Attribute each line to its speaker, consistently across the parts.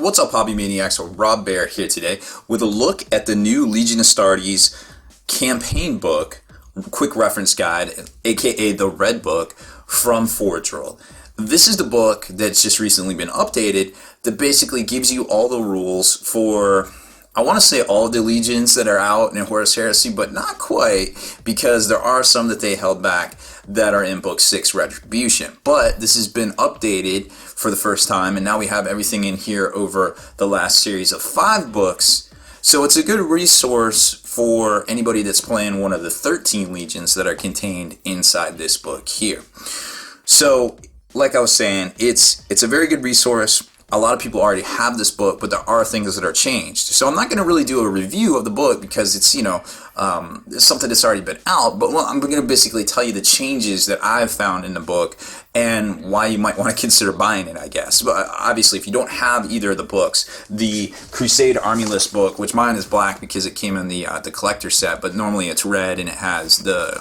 Speaker 1: What's up, Hobby Maniacs? Rob Bear here today with a look at the new Legion Astartes campaign book, quick reference guide, aka the Red Book from Forge World. This is the book that's just recently been updated that basically gives you all the rules for, I want to say all the legions that are out in Horus Heresy, but not quite, because there are some that they held back that are in Book 6 Retribution. But this has been updated for the first time, and now we have everything in here over the last series of 5 books. So it's a good resource for anybody that's playing one of the 13 legions that are contained inside this book here. So, like I was saying, it's a very good resource. A lot of people already have this book, but there are things that are changed. So I'm not going to really do a review of the book because it's, it's something that's already been out, but I'm going to basically tell you the changes that I've found in the book and why you might want to consider buying it, I guess. But obviously, if you don't have either of the books, the Crusade Army List book, which mine is black because it came in the collector set, but normally it's red and it has the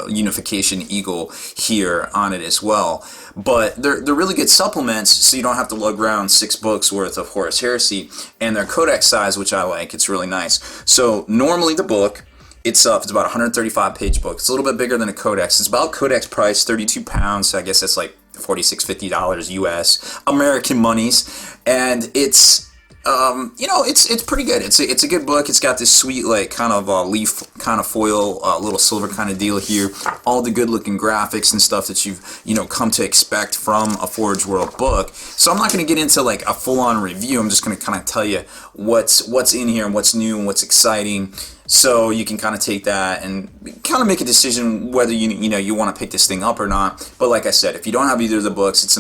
Speaker 1: Unification Eagle here on it as well. But they're really good supplements, so you don't have to lug around 6 books worth of Horus Heresy, and their codex size, which I like, it's really nice. So normally the book itself is about a 135 page book. It's a little bit bigger than a codex. It's about codex price, £32, so I guess that's like $46-50 US American monies, and it's it's pretty good. It's a good book. It's got this sweet kind of leaf kind of foil, little silver kind of deal here. All the good looking graphics and stuff that you've come to expect from a Forge World book. So I'm not going to get into like a full on review. I'm just going to kind of tell you what's in here and what's new and what's exciting. So you can kind of take that and kind of make a decision whether you want to pick this thing up or not. But like I said, if you don't have either of the books, it's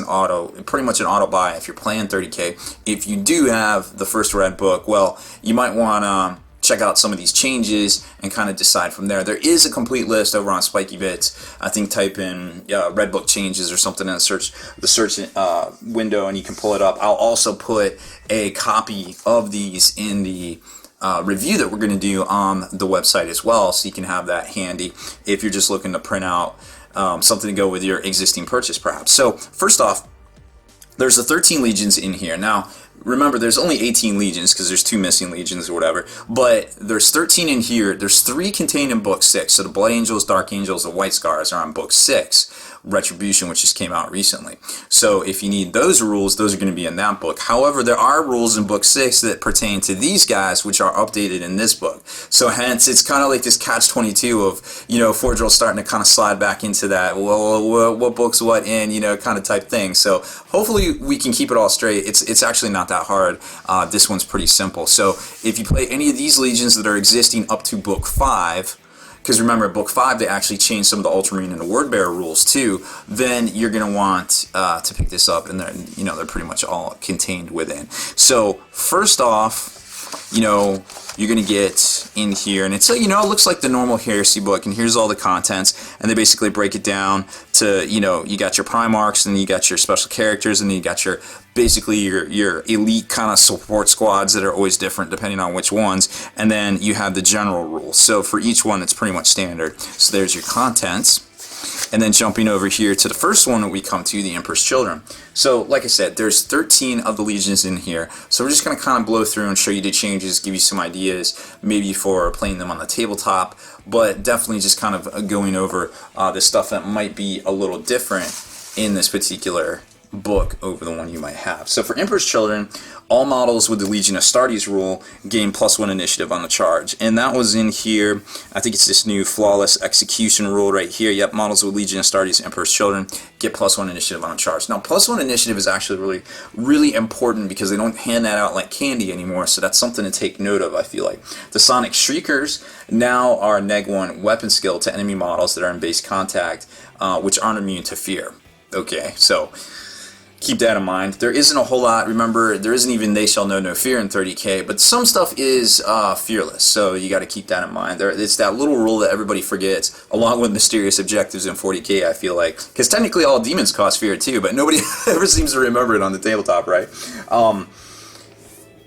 Speaker 1: pretty much an auto buy if you're playing 30K. If you do have the first Red Book, well, you might want to check out some of these changes and kind of decide from there. There is a complete list over on Spiky Bits. I think type in Red Book changes or something in the search window and you can pull it up. I'll also put a copy of these in the review that we're going to do on the website as well, so you can have that handy if you're just looking to print out something to go with your existing purchase perhaps. So first off, there's the 13 legions in here. Now remember, there's only 18 legions because there's 2 missing legions or whatever, but there's 13 in here. There's 3 contained in Book 6, so the Blood Angels, Dark Angels, and White Scars are on Book 6 Retribution, which just came out recently. So if you need those rules, those are going to be in that book. However, there are rules in Book 6 that pertain to these guys, which are updated in this book. So hence, it's kind of like this catch-22 of, Forge World starting to kind of slide back into that, well, what book's what in, kind of type thing. So hopefully we can keep it all straight. It's actually not that hard. This one's pretty simple. So if you play any of these legions that are existing up to Book 5, because remember, Book 5, they actually changed some of the Ultramarine and the Word Bearer rules too, then you're going to want to pick this up, and they're pretty much all contained within. So first off, you're going to get in here, and it's, it looks like the normal Heresy book, and here's all the contents, and they basically break it down to, you got your Primarchs, and you got your special characters, and then you got basically your elite kind of support squads that are always different depending on which ones, and then you have the general rules. So for each one, it's pretty much standard. So there's your contents. And then jumping over here to the first one that we come to, the Emperor's Children. So, like I said, there's 13 of the legions in here. So we're just going to kind of blow through and show you the changes, give you some ideas, maybe for playing them on the tabletop, but definitely just kind of going over the stuff that might be a little different in this particular book over the one you might have. So for Emperor's Children, all models with the Legion Astartes rule gain +1 initiative on the charge, and that was in here. I think it's this new flawless execution rule right here. Yep, models with Legion Astartes, Emperor's Children get +1 initiative on the charge. Now +1 initiative is actually really, really important because they don't hand that out like candy anymore, so that's something to take note of, I feel like. The Sonic Shriekers now are -1 weapon skill to enemy models that are in base contact, which aren't immune to fear. Okay, so keep that in mind. There isn't a whole lot. Remember, there isn't even They Shall Know No Fear in 30K, but some stuff is fearless, so you got to keep that in mind. It's that little rule that everybody forgets, along with mysterious objectives in 40K, I feel like. Because technically all demons cost fear too, but nobody ever seems to remember it on the tabletop, right?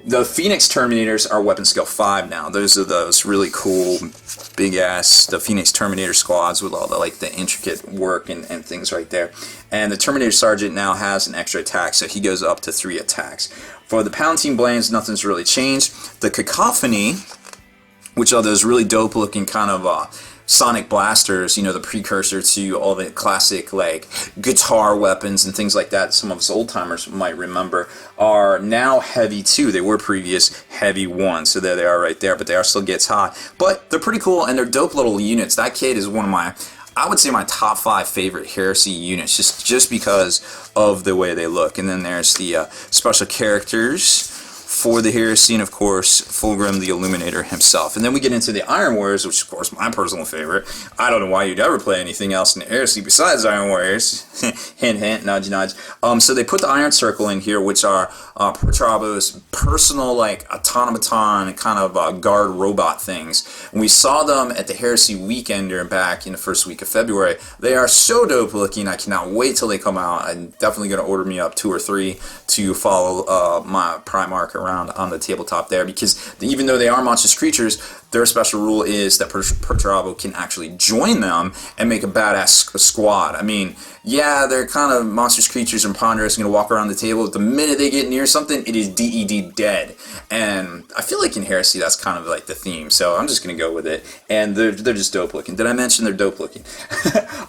Speaker 1: The Phoenix Terminators are weapon skill 5 now. Those are those really cool, big ass, the Phoenix Terminator squads with all the like the intricate work and things right there. And the Terminator Sergeant now has an extra attack, so he goes up to 3 attacks. For the Palatine Blades, nothing's really changed. The Cacophony, which are those really dope looking kind of sonic blasters, you know, the precursor to all the classic like guitar weapons and things like that some of us old timers might remember, are now heavy 2. They were previous heavy 1, so there they are right there, but they are still gets high. But they're pretty cool and they're dope little units. That kit is one of my, I would say, my top 5 favorite Heresy units, just because of the way they look. And then there's the special characters for the Heresy, and of course Fulgrim the Illuminator himself. And then we get into the Iron Warriors, which is of course my personal favorite. I don't know why you'd ever play anything else in the Heresy besides Iron Warriors. Hint hint, nudge nudge. So they put the Iron Circle in here, which are Perturbo's personal like automaton kind of guard robot things. And we saw them at the Heresy Weekender back in the first week of February. They are so dope looking. I cannot wait till they come out. I'm definitely going to order me up 2 or 3 to follow my Primarch around on the tabletop there, because even though they are monstrous creatures, their special rule is that Perturbo can actually join them and make a badass squad. I mean, yeah, they're kind of monstrous creatures and ponderous and going to walk around the table. The minute they get near something, it is DED dead. And I feel like in Heresy, that's kind of like the theme. So I'm just going to go with it. And they're just dope looking. Did I mention they're dope looking?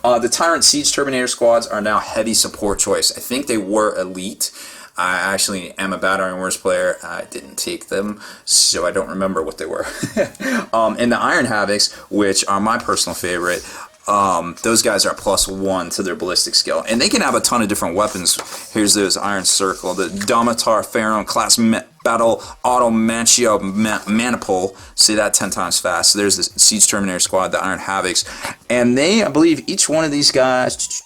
Speaker 1: The Tyrant Siege Terminator squads are now heavy support choice. I think they were elite. I actually am a bad Iron Warriors player. I didn't take them, so I don't remember what they were. And the Iron Havocs, which are my personal favorite, those guys are +1 to their ballistic skill. And they can have a ton of different weapons. Here's those Iron Circle, the Domitar Pharaoh class battle auto Manchio Manipul. Say that 10 times fast. So there's the Siege Terminator squad, the Iron Havocs. And they, I believe, each one of these guys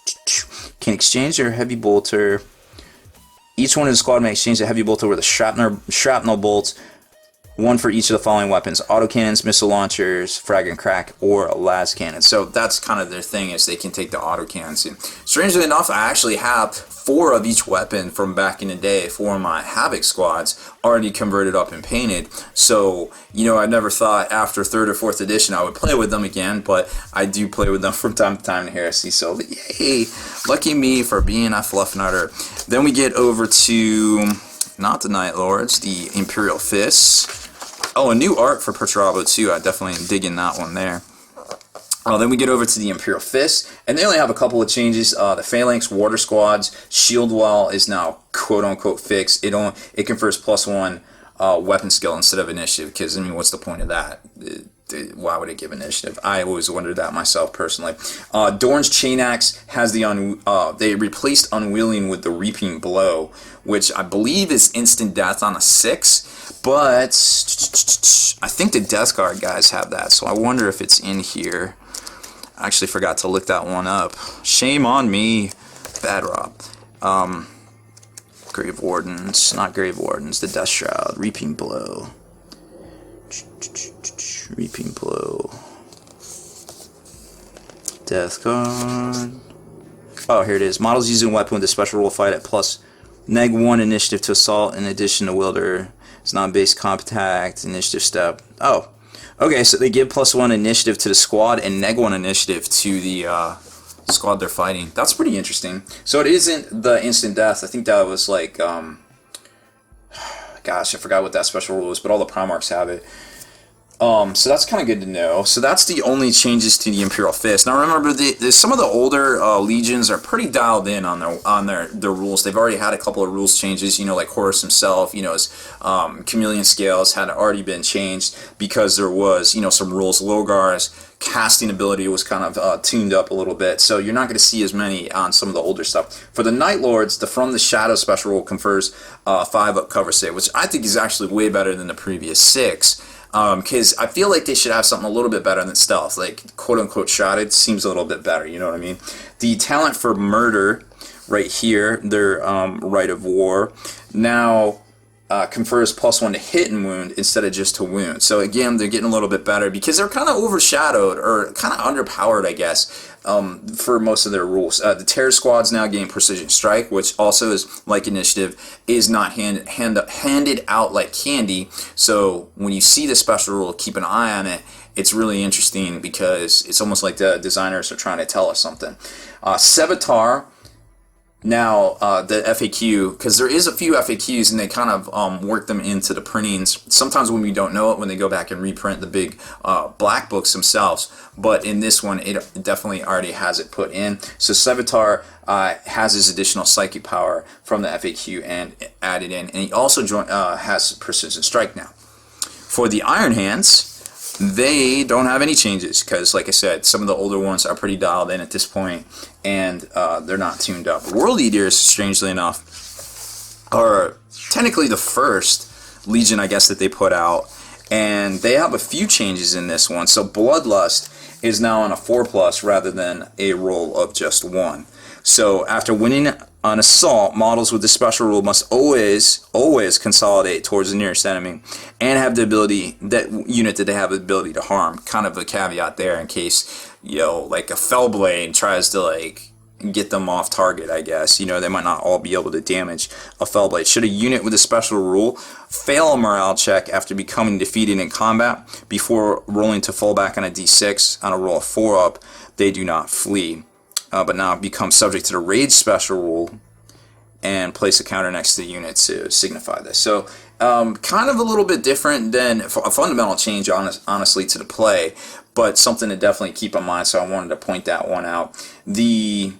Speaker 1: can exchange their heavy bolter. Each one in the squad may exchange a heavy bolter with a shrapnel bolts, 1 for each of the following weapons: autocannons, missile launchers, frag and crack, or las cannons. So that's kind of their thing, is they can take the autocannons. And strangely enough, I actually have 4 of each weapon from back in the day for my Havoc squads already converted up and painted. So, you know, I never thought after 3rd or 4th edition I would play with them again, but I do play with them from time to time in Heresy. So, yay! Lucky me for being a fluff nutter. Then we get over to, not the Night Lords, the Imperial Fists. Oh, a new art for Perturbo too. I definitely am digging that one there. Then we get over to the Imperial Fists, and they only have a couple of changes. The Phalanx Water Squad's Shield Wall is now quote-unquote fixed. It confers +1 weapon skill instead of initiative, because, I mean, what's the point of that? Why would it give initiative? I always wondered that myself personally. Dorn's Chain Axe has they replaced Unwilling with the Reaping Blow, which I believe is instant death on a 6, but I think the Death Guard guys have that, so I wonder if it's in here. I actually forgot to look that one up. Shame on me. Bad Rob. Grave Wardens, not Grave Wardens, the Death Shroud, Reaping Blow. Reaping Blow. Death Guard. Oh, here it is. Models using a weapon with a special rule fight at +(-1) initiative to assault, in addition to wielder. It's non-base contact, initiative step. Oh, okay, so they give +1 initiative to the squad and -1 initiative to the squad they're fighting. That's pretty interesting. So it isn't the instant death. I think that was like, gosh, I forgot what that special rule is, but all the Primarchs have it. So that's kind of good to know. So that's the only changes to the Imperial Fist. Now remember, some of the older legions are pretty dialed in on their rules. They've already had a couple of rules changes. You know, like Horus himself. You know, his chameleon scales had already been changed because there was, you know, some rules. Logar's casting ability was kind of tuned up a little bit. So you're not going to see as many on some of the older stuff. For the Night Lords, the From the Shadow special rule confers 5 up cover save, which I think is actually way better than the previous 6. Because I feel like they should have something a little bit better than stealth, like quote-unquote shotted seems a little bit better, you know what I mean? The talent for murder right here, their right of war. Now, confers +1 to hit and wound instead of just to wound. So again, they're getting a little bit better because they're kind of overshadowed or kind of underpowered, I guess, for most of their rules. The terror squads now gain precision strike, which also is like initiative, is not handed out like candy. So when you see the special rule, keep an eye on it. It's really interesting because it's almost like the designers are trying to tell us something. Sevatar. Now, the FAQ, because there is a few FAQs and they kind of work them into the printings. Sometimes when we don't know it, when they go back and reprint the big black books themselves. But in this one, it definitely already has it put in. So Sevatar has his additional psychic power from the FAQ and added in. And he also has precision strike now. For the Iron Hands, they don't have any changes because, like I said, some of the older ones are pretty dialed in at this point, and they're not tuned up. World Eaters, strangely enough, are technically the first Legion, I guess, that they put out, and they have a few changes in this one. So Bloodlust is now on a 4+ rather than a roll of just 1. So after winning an assault, models with the special rule must always consolidate towards the nearest enemy and have the ability, that unit that they have the ability to harm. Kind of a caveat there in case, like a Fellblade tries to like get them off target, I guess. They might not all be able to damage a Fellblade. Should a unit with a special rule fail a morale check after becoming defeated in combat before rolling to fall back on a d6 on a roll of 4 up, they do not flee. But now become subject to the Rage special rule and place a counter next to the unit to signify this. So kind of a little bit different than a fundamental change, honestly, to the play, but something to definitely keep in mind, so I wanted to point that one out. The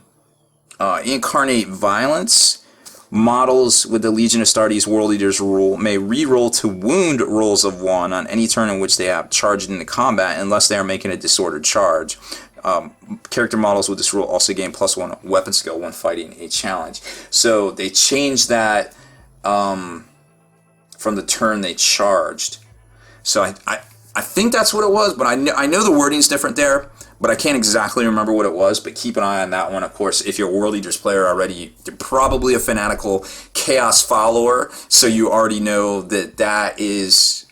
Speaker 1: Incarnate Violence models with the Legion Astartes World Eaters rule may re-roll to wound rolls of 1 on any turn in which they have charged into combat unless they are making a disordered charge. Character models with this rule also gain +1 weapon skill when fighting a challenge. So they changed that from the turn they charged. So I think that's what it was, but I know the wording's different there, but I can't exactly remember what it was. But keep an eye on that one. Of course, if you're a World Eaters player already, you're probably a fanatical Chaos follower, so you already know that is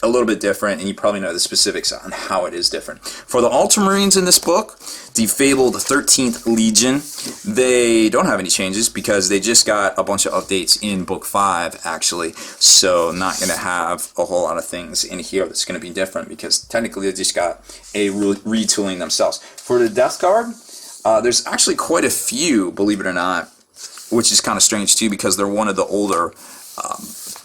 Speaker 1: a little bit different, and you probably know the specifics on how it is different. For the Ultramarines in this book, the fabled 13th Legion, they don't have any changes because they just got a bunch of updates in Book 5, actually. So not going to have a whole lot of things in here that's going to be different because technically they just got a retooling themselves. For the Death Guard, there's actually quite a few, believe it or not, which is kind of strange too because they're one of the older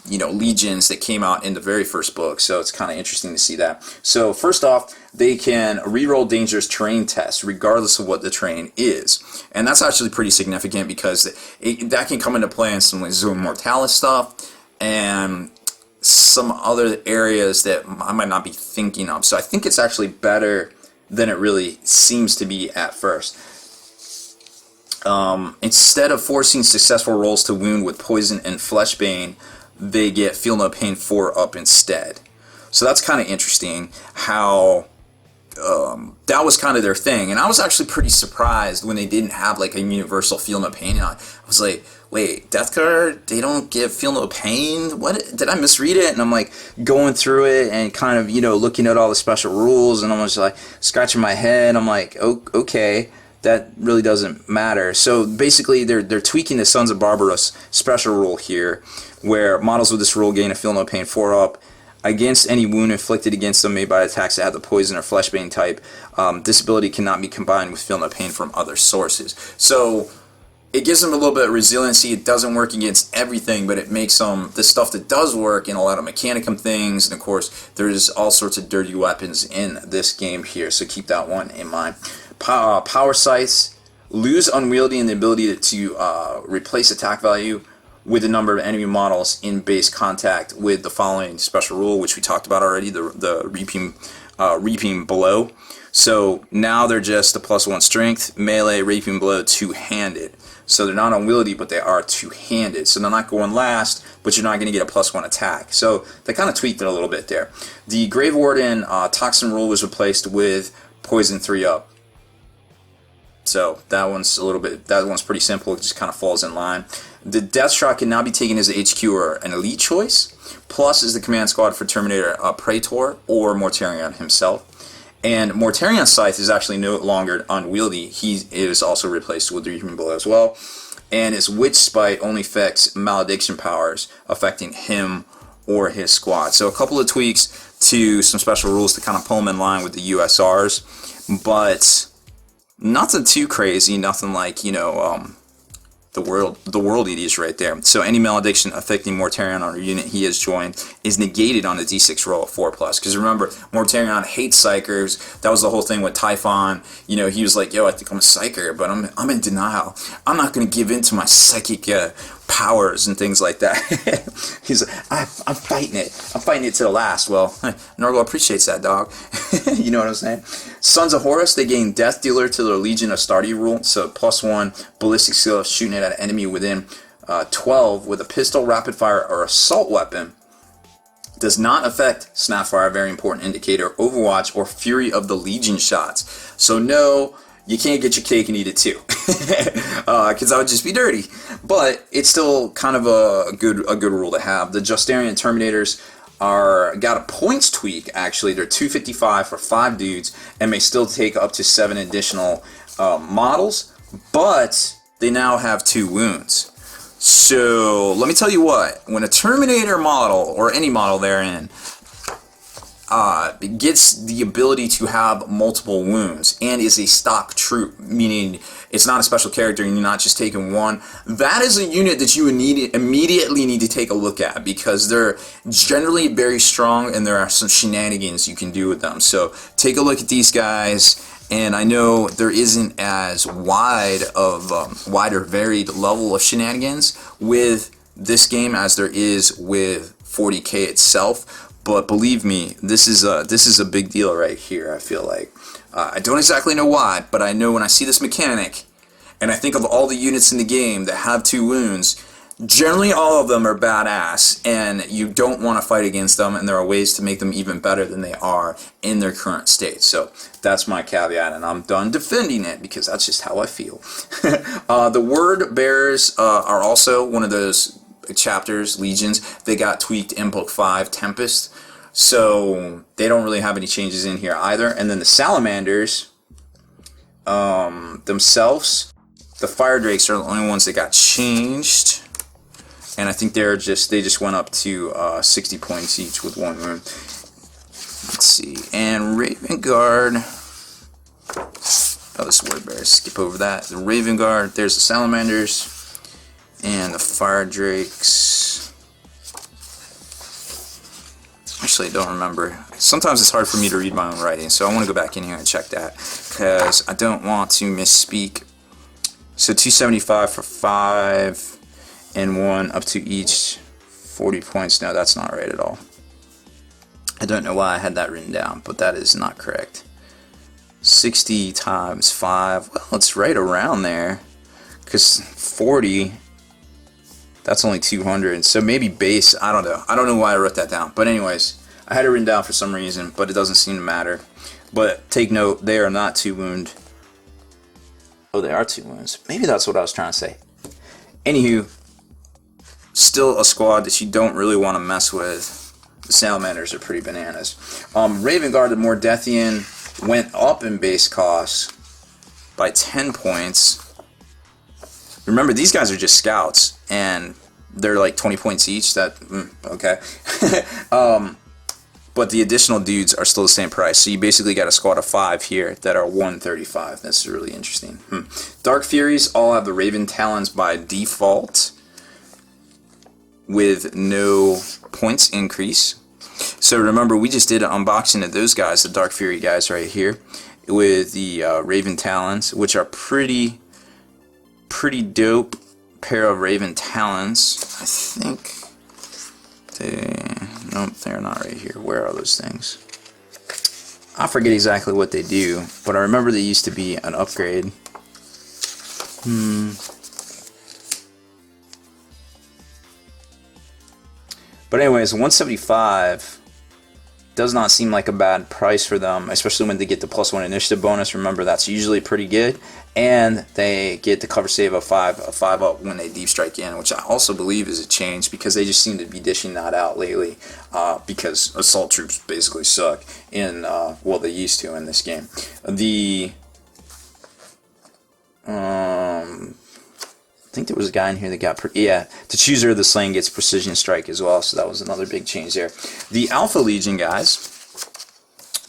Speaker 1: legions that came out in the very first book, so it's kind of interesting to see that. So first off, they can reroll dangerous terrain tests regardless of what the terrain is, and that's actually pretty significant because that can come into play in some like Zone Mortalis stuff and some other areas that I might not be thinking of. So I think it's actually better than it really seems to be at first. Instead of forcing successful rolls to wound with poison and fleshbane, they get feel no pain 4 up instead. So that's kind of interesting how that was kind of their thing. And I was actually pretty surprised when they didn't have like a universal feel no pain. I was like, wait, Death Guard, they don't give feel no pain? What? Did I misread it? And I'm like going through it and kind of, looking at all the special rules, and I'm just like scratching my head. I'm like, oh, okay. That really doesn't matter. So basically, they're tweaking the Sons of Barbaros special rule here, where models with this rule gain a feel no pain 4 up against any wound inflicted against them made by attacks that have the poison or fleshbane type. This ability cannot be combined with feel no pain from other sources. So it gives them a little bit of resiliency. It doesn't work against everything, but it makes the stuff that does work in a lot of Mechanicum things. And of course, there's all sorts of dirty weapons in this game here, so keep that one in mind. Power Sights lose unwieldy and the ability to replace attack value with the number of enemy models in base contact with the following special rule, which we talked about already, the Reaping Blow. So now they're just a +1 strength, melee, Reaping Blow, two-handed. So they're not unwieldy, but they are two-handed. So they're not going last, but you're not going to get a +1 attack. So they kind of tweaked it a little bit there. The Grave Warden Toxin rule was replaced with Poison 3 up. So that one's pretty simple. It just kind of falls in line. The Deathstroke can now be taken as a HQ or an elite choice. Plus is the command squad for Terminator Praetor or Mortarion himself. And Mortarion's Scythe is actually no longer unwieldy. He is also replaced with Reaping Blow as well. And his Witch Spite only affects malediction powers affecting him or his squad. So a couple of tweaks to some special rules to kind of pull them in line with the USRs. But nothing too crazy, nothing like, you know, the world EDs right there. So any malediction affecting Mortarion on a unit he has joined is negated on the D6 roll of 4+. Because remember, Mortarion hates Psychers. That was the whole thing with Typhon. You know, he was like, yo, I think I'm a Psyker, but I'm in denial. I'm not going to give in to my psychic powers and things like that. He's like, I'm fighting it. I'm fighting it to the last. Well, Norgal appreciates that, dog. You know what I'm saying? Sons of Horus, they gain Death Dealer to their Legion Astartes rule. So +1 ballistic skill shooting at an enemy within 12 with a pistol, rapid fire, or assault weapon. Does not affect Snapfire, very important indicator, Overwatch, or Fury of the Legion shots. So no, you can't get your cake and eat it too, because that would just be dirty. But it's still kind of a good rule to have. The Justarian Terminators got a points tweak. Actually, they're 255 for 5 dudes, and may still take up to 7 additional models. But they now have 2 wounds. So let me tell you what: when a Terminator model or any model therein gets the ability to have multiple wounds and is a stock troop, meaning it's not a special character and you're not just taking one, that is a unit that you immediately need to take a look at, because they're generally very strong and there are some shenanigans you can do with them. So take a look at these guys. And I know there isn't as wide or varied level of shenanigans with this game as there is with 40K itself. But believe me, this is a big deal right here. I feel like I don't exactly know why, but I know when I see this mechanic, and I think of all the units in the game that have 2 wounds, generally all of them are badass, and you don't want to fight against them. And there are ways to make them even better than they are in their current state. So that's my caveat, and I'm done defending it because that's just how I feel. The Word Bearers are also one of those chapters, legions. They got tweaked in Book 5, Tempest, so they don't really have any changes in here either. And then the Salamanders themselves, the Fire Drakes are the only ones that got changed, and I think they just went up to 60 points each with 1 wound. Let's see, and Raven Guard. Oh, this Word Bear. Skip over that. The Raven Guard. There's the Salamanders. And the Fire Drakes. Actually, I don't remember. Sometimes it's hard for me to read my own writing, so I want to go back in here and check that, because I don't want to misspeak. So 275 for 5 and 1 up to each 40 points. No, that's not right at all. I don't know why I had that written down, but that is not correct. 60 times 5. Well, it's right around there, because 40... that's only 200, so maybe base, I don't know. I don't know why I wrote that down. But anyways, I had it written down for some reason, but it doesn't seem to matter. But take note, they are not 2 wound. Oh, they are 2 wounds. Maybe that's what I was trying to say. Anywho, still a squad that you don't really want to mess with. The Salamanders are pretty bananas. Raven Guard, the Mordethian, went up in base costs by 10 points. Remember, these guys are just scouts, and they're like 20 points each. Okay. But the additional dudes are still the same price. So you basically got a squad of 5 here that are 135. That's really interesting. Dark Furies all have the Raven Talons by default with no points increase. So remember, we just did an unboxing of those guys, the Dark Fury guys right here, with the Raven Talons, which are pretty dope pair of Raven Talons. I think nope, they're not right here. Where are those things? I forget exactly what they do, but I remember they used to be an upgrade. But anyways, 175 Does not seem like a bad price for them, especially when they get the +1 initiative bonus. Remember, that's usually pretty good. And they get the cover save of 5 up when they deep strike in, which I also believe is a change because they just seem to be dishing that out lately because assault troops basically suck in, well, they used to in this game. The, I think there was a guy in here that got, the Chooser of the Slain gets precision strike as well, so that was another big change there. The Alpha Legion guys,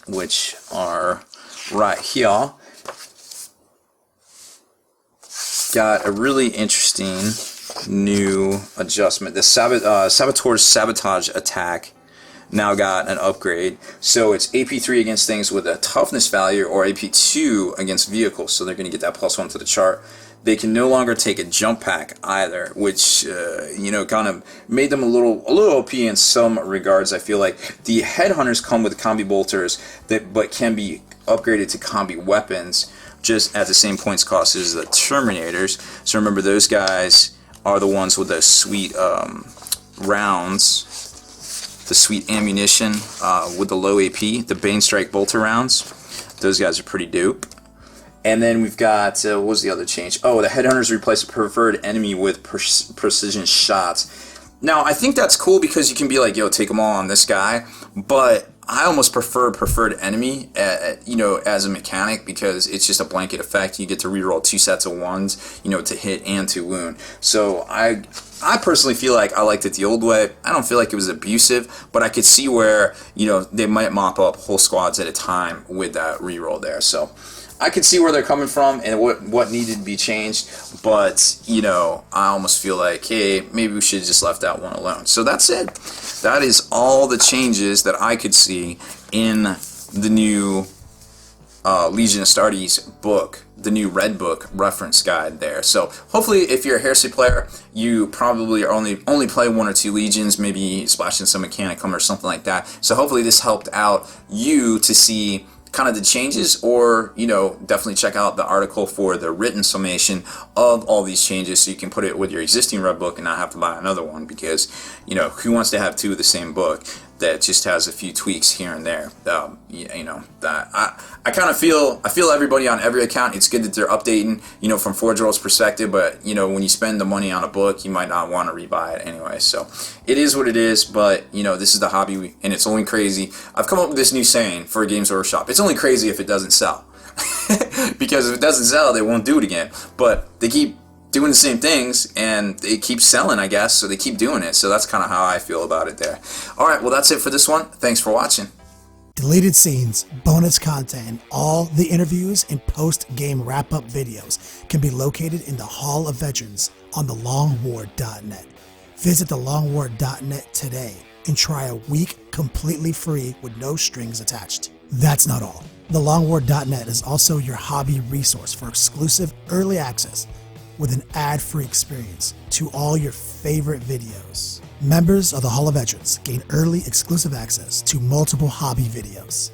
Speaker 1: which are right here, got a really interesting new adjustment. The Saboteur's Sabotage attack now got an upgrade. So it's AP3 against things with a toughness value or AP2 against vehicles, so they're going to get that +1 to the chart. They can no longer take a jump pack either, which you know, kind of made them a little OP in some regards. I feel like the Headhunters come with combi bolters but can be upgraded to combi weapons just at the same points cost as the Terminators. So remember, those guys are the ones with those sweet rounds, the sweet ammunition with the low AP, the Bane Strike bolter rounds. Those guys are pretty dope. And then we've got, what was the other change? Oh, the Headhunters replace a preferred enemy with precision shots. Now, I think that's cool because you can be like, yo, take them all on this guy, but I almost prefer preferred enemy, you know, as a mechanic because it's just a blanket effect. You get to reroll 2 sets of 1s, you know, to hit and to wound. So I personally feel like I liked it the old way. I don't feel like it was abusive, but I could see where, you know, they might mop up whole squads at a time with that reroll there. So I could see where they're coming from and what needed to be changed, but, you know, I almost feel like, hey, maybe we should have just left that one alone. So that's it. That is all the changes that I could see in the new Legion Astartes book, the new Red book reference guide there. So hopefully, if you're a Heresy player, you probably are only play 1 or 2 Legions, maybe splashing some Mechanicum or something like that. So hopefully this helped out you to see kind of the changes, or, you know, definitely check out the article for the written summation of all these changes so you can put it with your existing Red book and not have to buy another one, because, you know, who wants to have 2 of the same book that just has a few tweaks here and there? You know, that I kind of feel everybody on every account, it's good that they're updating, you know, from Forge World's perspective, but, you know, when you spend the money on a book, you might not want to rebuy it anyway. So it is what it is, but, you know, this is the hobby and it's only crazy. I've come up with this new saying for Games Workshop: it's only crazy if it doesn't sell. Because if it doesn't sell, they won't do it again. But they keep doing the same things and they keep selling, I guess, so they keep doing it. So that's kind of how I feel about it there. Alright, well, that's it for this one. Thanks for watching.
Speaker 2: Deleted scenes, bonus content, and all the interviews and post-game wrap-up videos can be located in the Hall of Veterans on thelongwar.net. Visit thelongwar.net today and try a week completely free with no strings attached. That's not all. Thelongwar.net is also your hobby resource for exclusive early access with an ad-free experience to all your favorite videos. Members of the Hall of Veterans gain early exclusive access to multiple hobby videos.